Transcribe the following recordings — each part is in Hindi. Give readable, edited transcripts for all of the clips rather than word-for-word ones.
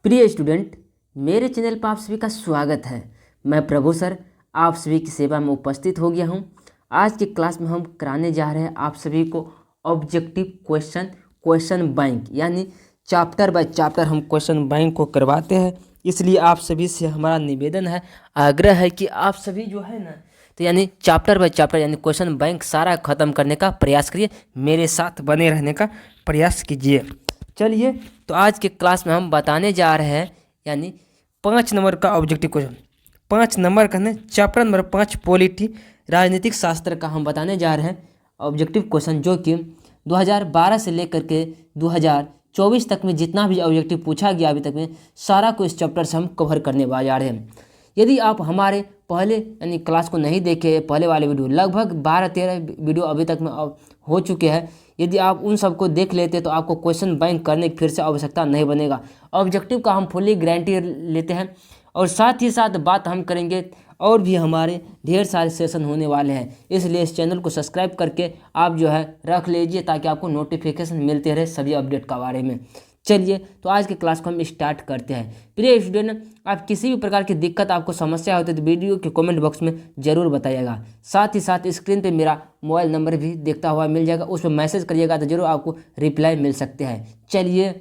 प्रिय स्टूडेंट, मेरे चैनल पर आप सभी का स्वागत है। मैं प्रभु सर आप सभी की सेवा में उपस्थित हो गया हूं। आज की क्लास में हम कराने जा रहे हैं आप सभी को ऑब्जेक्टिव क्वेश्चन बैंक, यानी चैप्टर बाय चैप्टर हम क्वेश्चन बैंक को करवाते हैं। इसलिए आप सभी से हमारा निवेदन है, आग्रह है कि आप सभी जो है ना, तो यानी चैप्टर बाय चैप्टर यानी क्वेश्चन बैंक सारा खत्म करने का प्रयास करिए, मेरे साथ बने रहने का प्रयास कीजिए। चलिए, तो आज के क्लास में हम बताने जा रहे हैं यानी 5 नंबर का ऑब्जेक्टिव क्वेश्चन। 5 नंबर का नहीं, चैप्टर नंबर 5 पॉलिटी राजनीतिक शास्त्र का हम बताने जा रहे हैं ऑब्जेक्टिव क्वेश्चन, जो कि 2012 से लेकर के 2024 तक में जितना भी ऑब्जेक्टिव पूछा गया अभी तक में सारा को इस चैप्टर से हम कवर करने जा रहे हैं। यदि आप हमारे पहले यानी क्लास को नहीं देखे, पहले वाले वीडियो लगभग 12-13 वीडियो अभी तक में हो चुके हैं, यदि आप उन सबको देख लेते तो आपको क्वेश्चन बैंक करने की फिर से आवश्यकता नहीं बनेगा। ऑब्जेक्टिव का हम फुल्ली गारंटी लेते हैं और साथ ही साथ बात हम करेंगे और भी हमारे ढेर सारे सेशन होने वाले हैं, इसलिए इस चैनल को सब्सक्राइब करके आप जो है रख लीजिए ताकि आपको नोटिफिकेशन मिलते रहे सभी अपडेट के बारे में। चलिए, तो आज के क्लास को हम स्टार्ट करते हैं। प्रिय स्टूडेंट, आप किसी भी प्रकार की दिक्कत, आपको समस्या होती है तो वीडियो के कमेंट बॉक्स में ज़रूर बताइएगा। साथ ही साथ स्क्रीन पे मेरा मोबाइल नंबर भी देखता हुआ मिल जाएगा, उस पर मैसेज करिएगा तो जरूर आपको रिप्लाई मिल सकते हैं। चलिए,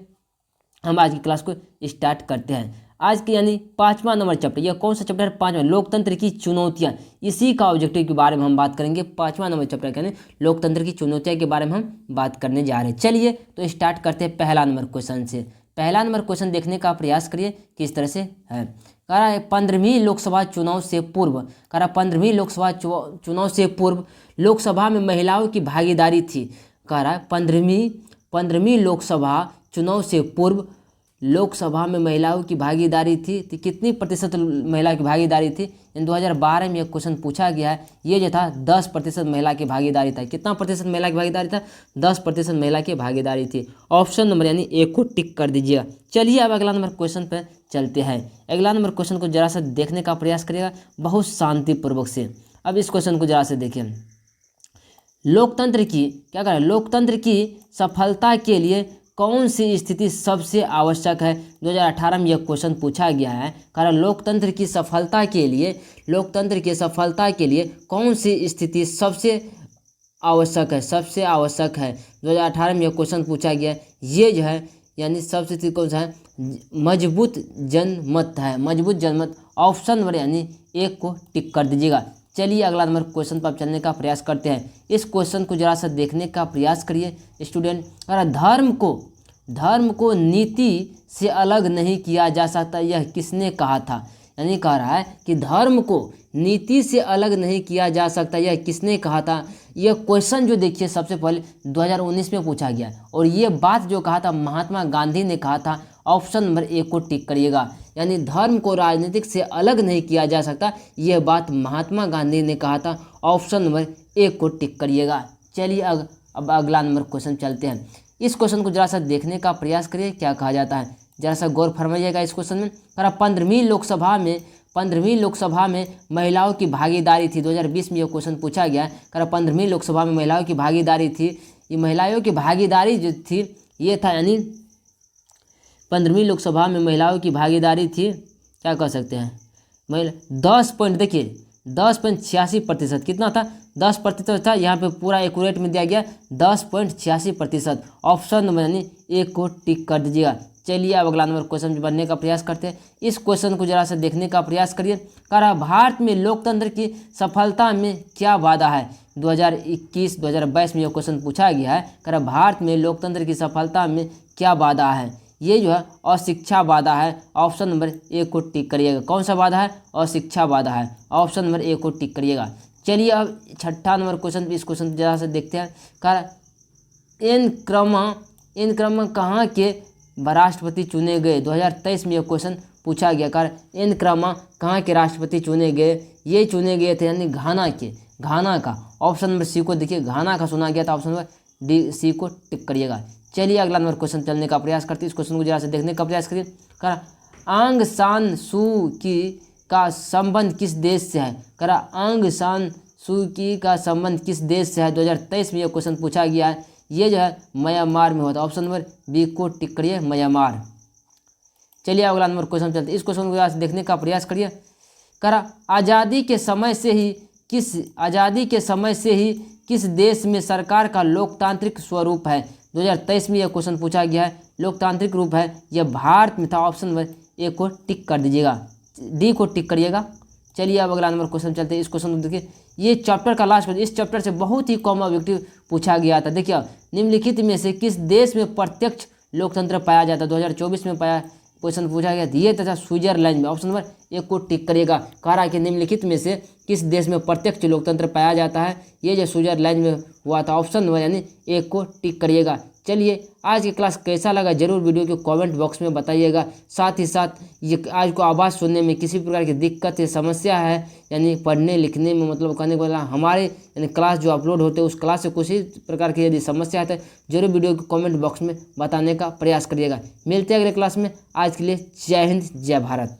हम आज की क्लास को स्टार्ट करते हैं। आज के यानी 5वां नंबर चैप्टर, यह कौन सा चैप्टर है? 5वां, लोकतंत्र की चुनौतियां। इसी का ऑब्जेक्टिव के बारे में हम बात करेंगे। 5वां नंबर चैप्टर यानी लोकतंत्र की चुनौतियां के बारे में हम बात करने जा रहे हैं। चलिए, तो स्टार्ट करते हैं पहला नंबर क्वेश्चन से। पहला नंबर क्वेश्चन देखने का प्रयास करिए किस तरह से है। कह रहा है 15वीं लोकसभा चुनाव से पूर्व, कह रहा 15वीं लोकसभा चुनाव से पूर्व लोकसभा में महिलाओं की भागीदारी थी। कह रहा है 15वीं लोकसभा चुनाव से पूर्व लोकसभा में महिलाओं की भागीदारी थी, तो कितनी प्रतिशत महिला की भागीदारी थी? इन 2012 में एक क्वेश्चन पूछा गया है। ये जो था 10% महिला की भागीदारी था। कितना प्रतिशत महिला की भागीदारी था? 10% महिला की भागीदारी थी। ऑप्शन नंबर यानी ए को टिक कर दीजिएगा। चलिए, अब अगला नंबर क्वेश्चन पर चलते हैं। अगला नंबर क्वेश्चन को जरा सा देखने का प्रयास करिएगा बहुत शांतिपूर्वक से। अब इस क्वेश्चन को जरा से देखिए। लोकतंत्र की क्या करें, लोकतंत्र की सफलता के लिए कौन सी स्थिति सबसे आवश्यक है? 2018 में यह क्वेश्चन पूछा गया है। कारण लोकतंत्र की सफलता के लिए, लोकतंत्र की सफलता के लिए कौन सी स्थिति सबसे आवश्यक है? सबसे आवश्यक है 2018 में यह क्वेश्चन पूछा गया है। ये जो है यानी सबसे स्थिति कौन सा है? मजबूत जनमत है, मजबूत जनमत। ऑप्शन नंबर यानी एक को टिक कर दीजिएगा। चलिए, अगला नंबर क्वेश्चन पर चलने का प्रयास करते हैं। इस क्वेश्चन को जरा सा देखने का प्रयास करिए स्टूडेंट। अगर धर्म को नीति से अलग नहीं किया जा सकता, यह किसने कहा था? यानी कह रहा है कि धर्म को नीति से अलग नहीं किया जा सकता, यह किसने कहा था? यह क्वेश्चन जो देखिए सबसे पहले 2019 में पूछा गया और ये बात जो कहा था महात्मा गांधी ने कहा था। ऑप्शन नंबर ए को टिक करिएगा। यानी धर्म को राजनीतिक से अलग नहीं किया जा सकता, यह बात महात्मा गांधी ने कहा था। ऑप्शन नंबर ए को टिक करिएगा। चलिए, अब अगला नंबर क्वेश्चन चलते हैं। इस क्वेश्चन को जरा सा देखने का प्रयास करिए क्या कहा जाता है, जरा सा गौर फरमाइएगा इस क्वेश्चन में। करा 15वीं लोकसभा में महिलाओं की भागीदारी थी। 2020 में यह क्वेश्चन पूछा गया है। करा 15वीं लोकसभा में महिलाओं की भागीदारी थी। ये महिलाओं की भागीदारी जो थी ये था, यानी 15वीं लोकसभा में महिलाओं की भागीदारी थी, क्या कह सकते हैं, महिला 10 पॉइंट, देखिए 10.86%। कितना था? 10% था। यहाँ पे पूरा एक्यूरेट में दिया गया 10.86%। ऑप्शन नंबर यानी ए को टिक कर दीजिएगा। चलिए, अब अगला नंबर क्वेश्चन बनने का प्रयास करते हैं। इस क्वेश्चन को जरा से देखने का प्रयास करिए। कह रहा भारत में लोकतंत्र की सफलता में क्या वादा है? 2021-2022 में यह क्वेश्चन पूछा गया है। कह रहा भारत में लोकतंत्र की सफलता में क्या वादा है? ये जो है अशिक्षा वादा है। ऑप्शन नंबर ए को टिक करिएगा। कौन सा वादा है? अशिक्षा वादा है। ऑप्शन नंबर ए को टिक करिएगा। चलिए, अब 6ठा नंबर क्वेश्चन, इस क्वेश्चन जरा से देखते हैं। कहा इन क्रम कहाँ के राष्ट्रपति चुने गए? 2023 में यह क्वेश्चन पूछा गया। कहा इन क्रम कहाँ के राष्ट्रपति चुने गए? ये चुने गए थे यानी घाना का। ऑप्शन नंबर सी को देखिए, घाना का चुना गया था। ऑप्शन नंबर डी सी को टिक करिएगा। चलिए, अगला नंबर क्वेश्चन चलने का प्रयास करते हैं। इस क्वेश्चन को जरा से देखने का प्रयास करिए। करा आंग सान सू की का संबंध किस देश से है? करा आंग सान सू की का संबंध किस देश से है? 2023 में यह क्वेश्चन पूछा गया है। ये जो है म्यांमार में होता है। ऑप्शन नंबर बी को टिक करिए, म्यांमार। चलिए अगला नंबर क्वेश्चन चलते हैं। इस क्वेश्चन को देखने का प्रयास करिए। करा आज़ादी के समय से ही किस देश में सरकार का लोकतांत्रिक स्वरूप है। 2023 में यह क्वेश्चन पूछा गया है। लोकतांत्रिक रूप है यह भारत में था। ऑप्शन नंबर ए को टिक कर दीजिएगा, डी को टिक करिएगा। चलिए अब अगला नंबर क्वेश्चन चलते हैं। इस क्वेश्चन को देखिए, ये चैप्टर का लास्ट क्वेश्चन, इस चैप्टर से बहुत ही कॉमन ऑब्जेक्टिव पूछा गया था। देखिए निम्नलिखित में से किस देश में प्रत्यक्ष लोकतंत्र पाया जाता है। 2024 में क्वेश्चन पूछा गया ये तथा स्विट्जरलैंड में। ऑप्शन नंबर एक को टिक करिएगा। कह रहा है कि निम्नलिखित में से किस देश में प्रत्यक्ष लोकतंत्र पाया जाता है, ये जो स्विट्जरलैंड में हुआ था। ऑप्शन नंबर यानी एक को टिक करिएगा। चलिए आज की क्लास कैसा लगा जरूर वीडियो के कमेंट बॉक्स में बताइएगा। साथ ही साथ ये आज को आवाज़ सुनने में किसी प्रकार की दिक्कत या समस्या है, यानी पढ़ने लिखने में, मतलब कहने को बोला हमारे यानी क्लास जो अपलोड होते हैं उस क्लास से किसी प्रकार की यदि समस्या है तो जरूर वीडियो के कमेंट बॉक्स में बताने का प्रयास करिएगा। मिलते हैं अगले क्लास में। आज के लिए जय हिंद, जय भारत।